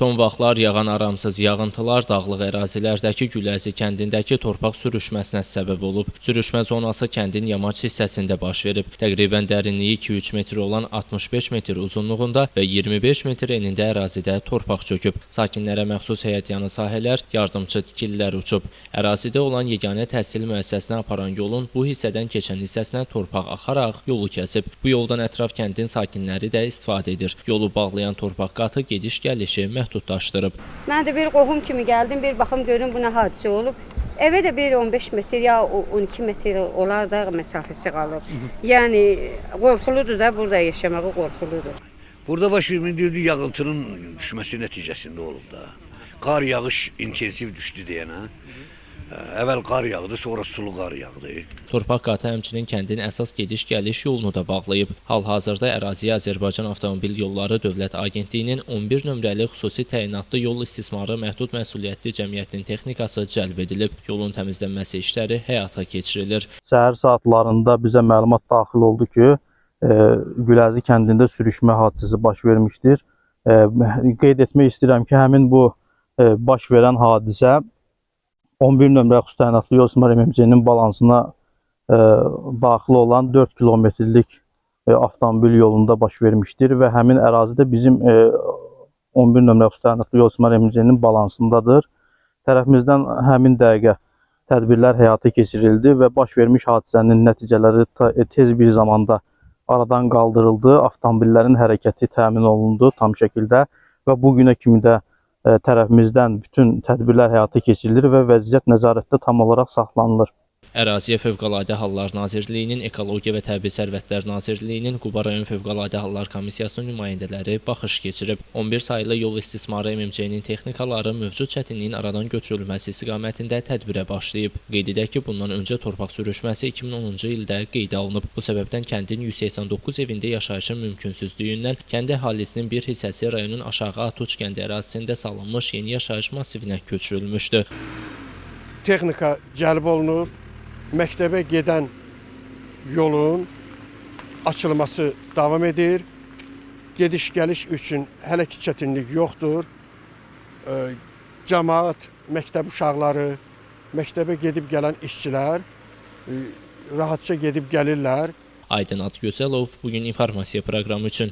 Son vaxtlar yağan aramsız yağıntılar dağlıq ərazilərdəki Güləzi kəndindəki torpaq sürüşməsinə səbəb olub. Sürüşmə zonası kəndin yamaç hissəsində baş verib. Təqribən dərinliyi 2-3 metr olan 65 metr uzunluğunda və 25 metr enində ərazidə torpaq çöküb. Sakinlərə məxsus həyətyanı sahələr, yardımçı tikililər uçub. Ərazidə olan yeganə təhsil müəssisəsinə aparan yolun bu hissədən keçən hissəsinə torpaq axaraq yolu kəsib. Bu yoldan ətraf kəndin sakinləri də istifadə edir. Yolu bağlayan torpaq qatı gediş-gəlişi məhdudlaşdırıb. Mən də bir qohum kimi gəldim, bir baxım görüm buna hadisə olub. Evə də bir 15 metr ya 12 metr olar da məsafəsi qalıb. Yəni qorxuludur da burada yaşamağı qorxuludur. Burada baş verdiyi yağıntının düşməsi nəticəsində olub da. Qar yağış intensiv düşdü deyənə. Əvvəl qar yağdı, sonra sulu qar yağdı. Torpaq qatı həmçinin kəndin əsas gediş-gəliş yolunu da bağlayıb. Hal-hazırda əraziyə Azərbaycan Avtomobil Yolları Dövlət Agentliyinin 11 nömrəli xüsusi təyinatlı yol istismarı məhdud məsuliyyətli cəmiyyətinin texnikası cəlb edilib. Yolun təmizlənməsi işləri həyata keçirilir. Səhər saatlarında bizə məlumat daxil oldu ki, Güləzi kəndində sürüşmə hadisəsi baş vermişdir. Qeyd etmək istəyirəm ki, həmin bu baş verən hadisə 11 nömrə xüsusi təyinatlı yol istismarı MMC-nin balansına daxil olan 4 kilometrlik avtomobil yolunda baş vermişdir və həmin ərazidə bizim 11 nömrə xüsusi təyinatlı yol istismarı MMC-nin balansındadır. Tərəfimizdən həmin dəqiqə tədbirlər həyata keçirildi və baş vermiş hadisənin nəticələri tez bir zamanda aradan qaldırıldı. Avtomobillərin hərəkəti təmin olundu tam şəkildə və bu günə kimi də tərəfimizdən bütün tədbirlər həyata keçirilir və vəziyyət nəzarətdə tam olaraq saxlanılır. Əraziyə Fövqəladə Hallar Nazirliyinin, Ekologiya və Təbii Sərvətlər Nazirliyinin, Quba rayon Fövqəladə Hallar Komissiyasının nümayəndələri baxış keçirib. 11 sayılı yol istismarı MMC-nin texnikaları mövcud çətinliyin aradan götürülməsi istiqamətində tədbirə başlayıb. Qeyd edək ki, bundan öncə torpaq sürüşməsi 2010-cu ildə qeydə alınıb. Bu səbəbdən kəndin 189 evində yaşayışın mümkünsüzlüyündən kənd əhalisinin bir hissəsi rayonun aşağı Atuç kəndi ərazisində salınmış yeni yaşayış masivinə köçürülmüşdü. Texnika cəlb olunub. Məktəbə gedən yolun açılması davam edir. Gediş-gəliş üçün hələ ki çətinlik yoxdur. Cəmaət, məktəb uşaqları, məktəbə gedib gələn işçilər rahatça gedib gəlirlər. Aydın Adgözəlov bugün informasiya proqramı üçün.